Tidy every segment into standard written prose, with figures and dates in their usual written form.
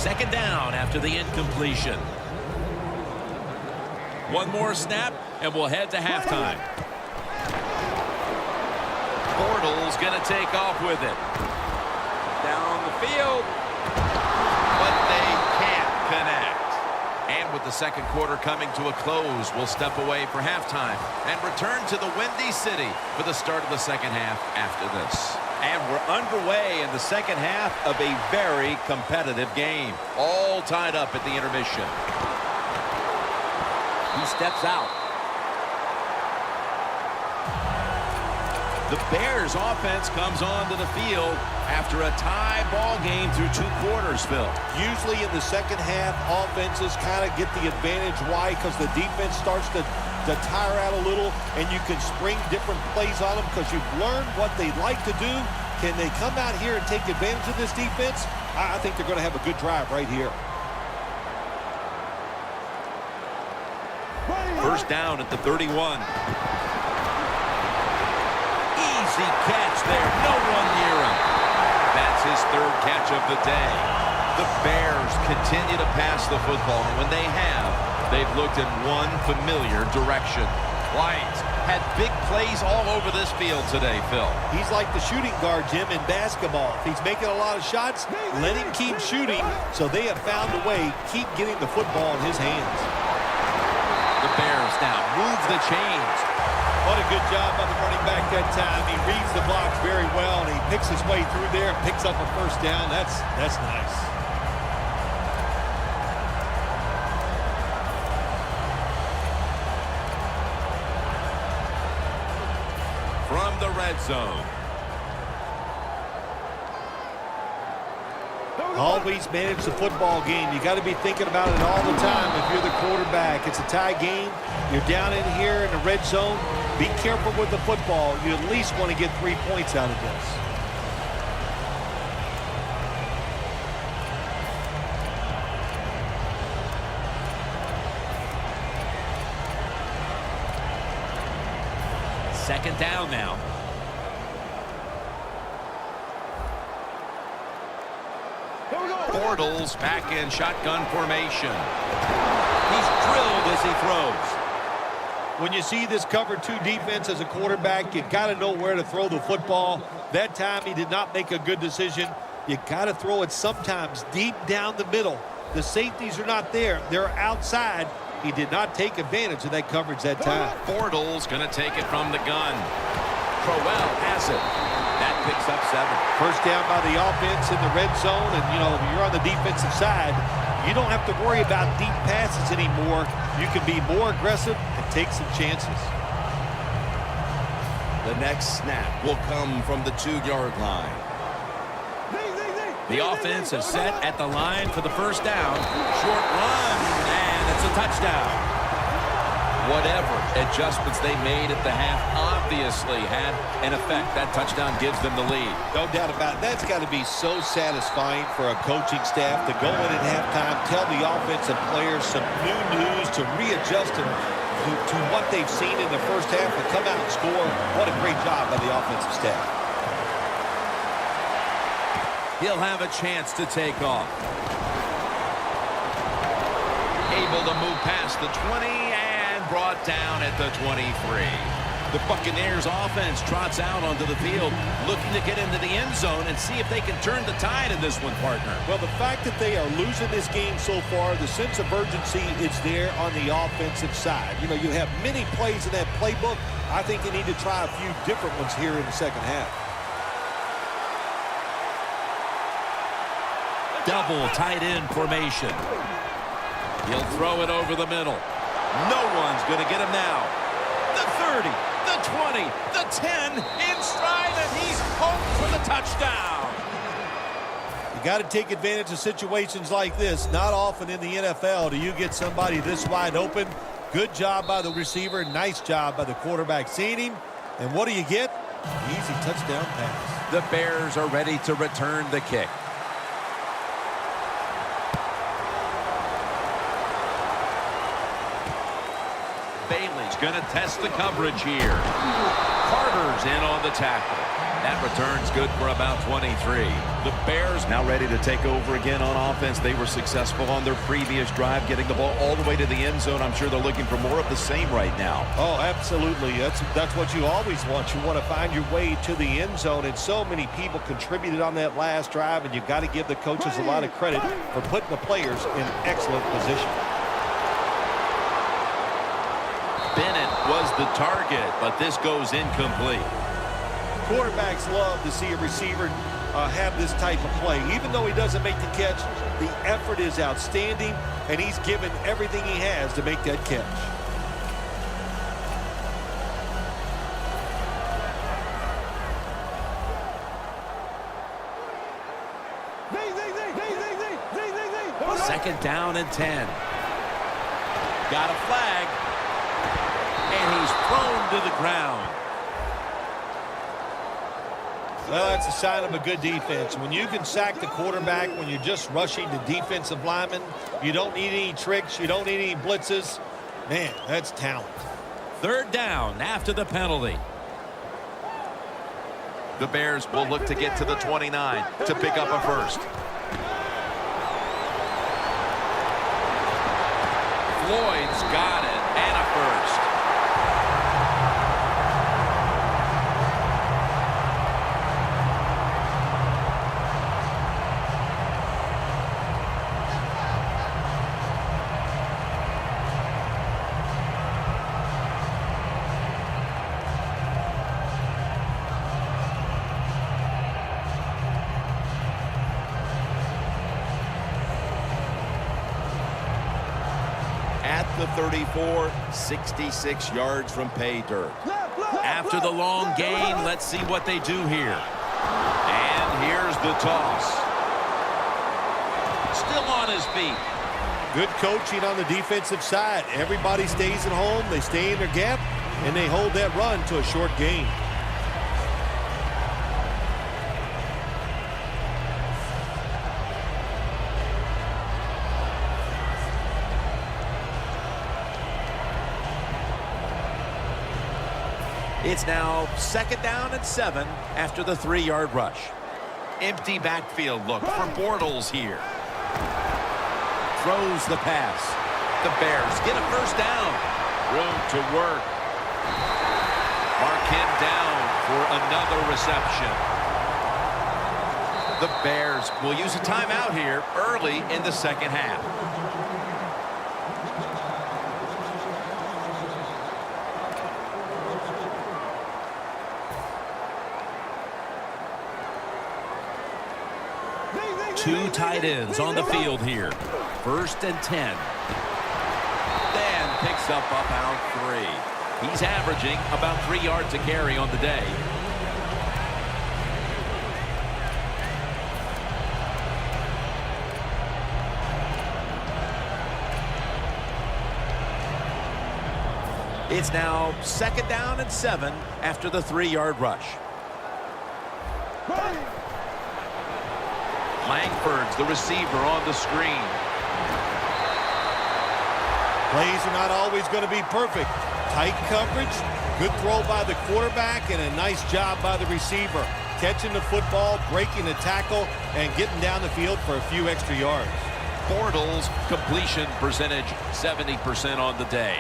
second down after the incompletion. One more snap, and we'll head to halftime. Bortles going to take off with it. Down the field. But they can't connect. And with the second quarter coming to a close, we'll step away for halftime and return to the Windy City for the start of the second half after this. And we're underway in the second half of a very competitive game. All tied up at the intermission. He steps out. The Bears offense comes onto the field after a tie ball game through 2 quarters, Phil. Usually in the second half, offenses kind of get the advantage. Why? Because the defense starts to tire out a little, and you can spring different plays on them because you've learned what they like to do. Can they come out here and take advantage of this defense? I think they're going to have a good drive right here. First down at the 31. Easy catch there. No one near him. That's his 3rd catch of the day. The Bears continue to pass the football, and when they have, they've looked in one familiar direction. White had big plays all over this field today, Phil. He's like the shooting guard, Jim, in basketball. If he's making a lot of shots, let him keep shooting. So they have found a way, keep getting the football in his hands. The Bears now move the chains. What a good job by the running back that time. He reads the blocks very well, and he picks his way through there and picks up a first down. That's nice. From the red zone. Always manage the football game. You got to be thinking about it all the time if you're the quarterback. It's a tie game. You're down in here in the red zone. Be careful with the football. You at least want to get 3 points out of this. Second down now. Bortles back in shotgun formation. He's drilled as he throws. When you see this cover 2 defense as a quarterback, you got to know where to throw the football. That time he did not make a good decision. You got to throw it sometimes deep down the middle. The safeties are not there. They're outside. He did not take advantage of that coverage that time. Bortles going to take it from the gun. Crowell has it. That picks up 7. First down by the offense in the red zone, and, you know, if you're on the defensive side, you don't have to worry about deep passes anymore. You can be more aggressive and take some chances. The next snap will come from the 2-yard line. The offense is set at the line for the first down. Short run, and it's a touchdown. Whatever adjustments they made at the half obviously had an effect. That touchdown gives them the lead. No doubt about it. That's got to be so satisfying for a coaching staff to go in at halftime, tell the offensive players some new news to readjust them to what they've seen in the first half and come out and score. What a great job by the offensive staff. He'll have a chance to take off. Able to move past the 20 and brought down at the 23. The Buccaneers offense trots out onto the field, looking to get into the end zone and see if they can turn the tide in this one, partner. Well, the fact that they are losing this game so far, the sense of urgency is there on the offensive side. You know, you have many plays in that playbook. I think they need to try a few different ones here in the second half. Double tight end formation. He'll throw it over the middle. No one's going to get him now. The 30, the 20, the 10 in stride, and he's home for the touchdown. You got to take advantage of situations like this. Not often in the NFL do you get somebody this wide open. Good job by the receiver. Nice job by the quarterback seeing him. And what do you get? Easy touchdown pass. The Bears are ready to return the kick. Bailey's going to test the coverage here. Carter's in on the tackle. That return's good for about 23. The Bears now ready to take over again on offense. They were successful on their previous drive, getting the ball all the way to the end zone. I'm sure they're looking for more of the same right now. Oh, absolutely. That's what you always want. You want to find your way to the end zone, and so many people contributed on that last drive, and you've got to give the coaches a lot of credit for putting the players in excellent position. Bennett was the target, but this goes incomplete. Quarterbacks love to see a receiver have this type of play. Even though he doesn't make the catch, the effort is outstanding, and he's given everything he has to make that catch. Second down and 10. Got a flag, and he's thrown to the ground. Well, that's a sign of a good defense. When you can sack the quarterback, when you're just rushing the defensive lineman, you don't need any tricks, you don't need any blitzes. Man, that's talent. Third down after the penalty. The Bears will look to get to the 29 to pick up a first. Floyd's got it, and a first. At the 34, 66 yards from pay dirt. After the long gain, let's see what they do here. And here's the toss. Still on his feet. Good coaching on the defensive side. Everybody stays at home, they stay in their gap, and they hold that run to a short gain. It's now second down and 7 after the 3-yard rush. Empty backfield look for Bortles here. Throws the pass. The Bears get a first down. Room to work. Mark him down for another reception. The Bears will use a timeout here early in the second half. Two tight ends on the field here. First and 10. Dan picks up about 3. He's averaging about 3 yards a carry on the day. It's now second down and 7 after the 3-yard rush. Langford's the receiver on the screen. Plays are not always going to be perfect. Tight coverage, good throw by the quarterback, and a nice job by the receiver. Catching the football, breaking the tackle, and getting down the field for a few extra yards. Bortles' completion percentage, 70% on the day.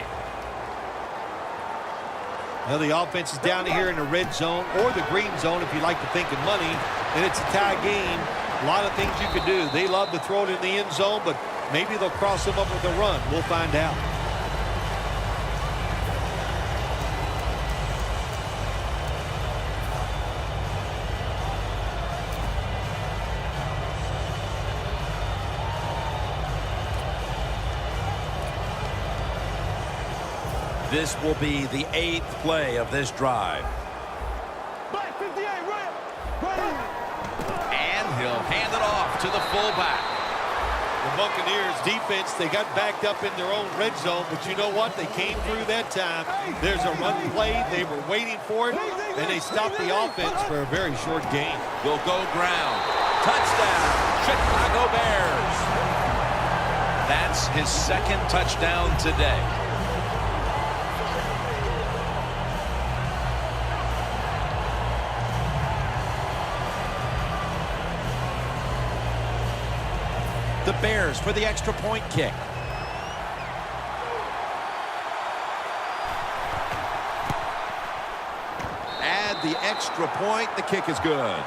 Now the offense is down here in the red zone or the green zone if you like to think of money, and it's a tie game. A lot of things you could do. They love to throw it in the end zone, but maybe they'll cross them up with a run. We'll find out. This will be the 8th play of this drive. And he'll hand it off to the fullback. The Buccaneers defense, they got backed up in their own red zone, but you know what? They came through that time. There's a run play. They were waiting for it, and they stopped the offense for a very short gain. Will go ground. Touchdown, Chicago Bears. That's his second touchdown today. The Bears for the extra point kick. Add the extra point. The kick is good.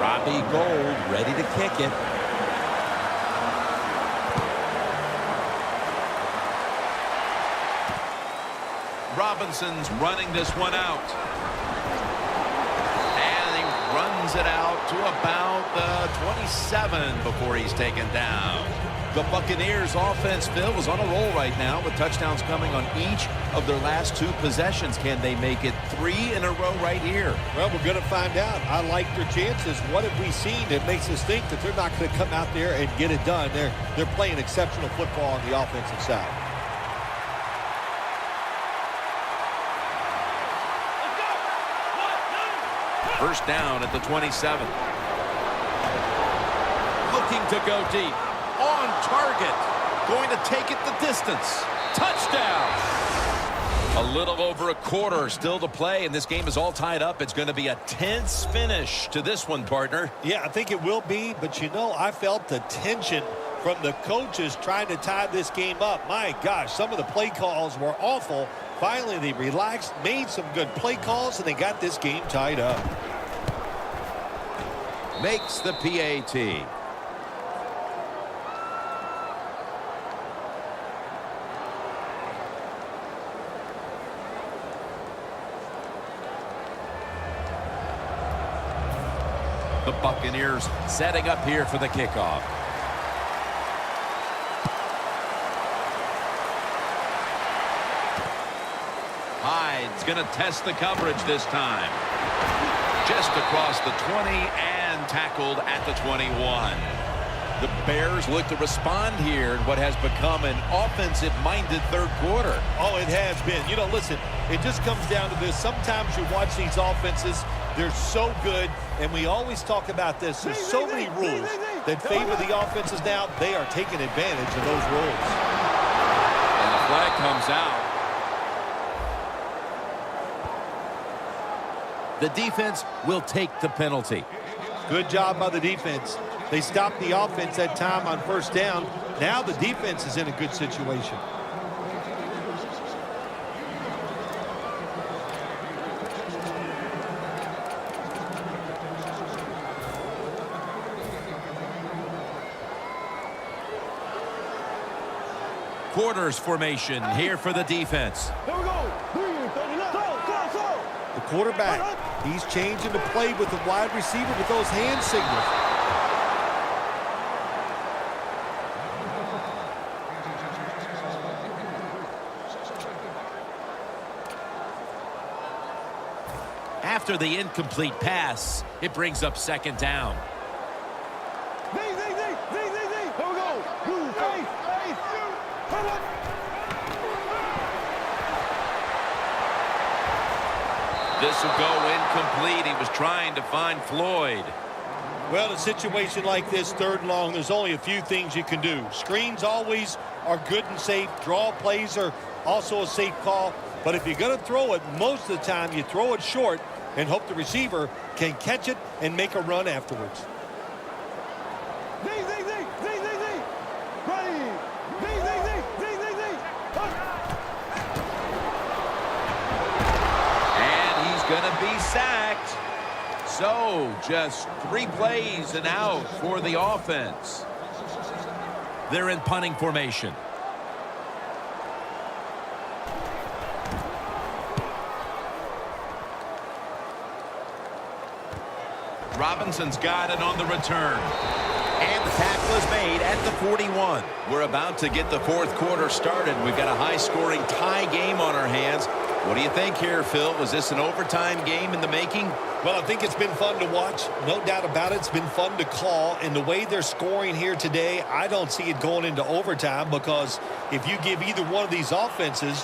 Robbie Gould ready to kick it. Robinson's running this one out. And he runs it out to about the 27 before he's taken down. The Buccaneers offense, Phil, is on a roll right now with touchdowns coming on each of their last 2 possessions. Can they make it 3 in a row right here? Well, we're going to find out. I like their chances. What have we seen that makes us think that they're not going to come out there and get it done? They're playing exceptional football on the offensive side. First down at the 27. Looking to go deep. On target. Going to take it the distance. Touchdown. A little over a quarter still to play, and this game is all tied up. It's going to be a tense finish to this one, partner. Yeah, I think it will be, but you know, I felt the tension from the coaches trying to tie this game up. My gosh, some of the play calls were awful. Finally, they relaxed, made some good play calls, and they got this game tied up. Makes the PAT. The Buccaneers setting up here for the kickoff. Hyde's going to test the coverage this time. Just across the 20 and tackled at the 21. The Bears look to respond here in what has become an offensive-minded third quarter. Oh, it has been. You know, listen, it just comes down to this. Sometimes you watch these offenses, they're so good, and we always talk about this. There's so many rules that favor the offenses now. They are taking advantage of those rules. And the flag comes out. The defense will take the penalty. Good job by the defense. They stopped the offense that time on first down. Now the defense is in a good situation. Quarters formation here for the defense. Here we go. The quarterback, he's changing the play with the wide receiver with those hand signals. After the incomplete pass, it brings up second down. This will go incomplete. He was trying to find Floyd. Well, in a situation like this, third and long, there's only a few things you can do. Screens always are good and safe. Draw plays are also a safe call. But if you're going to throw it, most of the time you throw it short and hope the receiver can catch it and make a run afterwards. Going to be sacked. So just 3 plays and out for the offense. They're in punting formation. Robinson's got it on the return. And the tackle is made at the 41. We're about to get the fourth quarter started. We've got a high-scoring tie game on our hands. What do you think here, Phil? Was this an overtime game in the making? Well, I think it's been fun to watch. No doubt about it. It's been fun to call. And the way they're scoring here today, I don't see it going into overtime because if you give either one of these offenses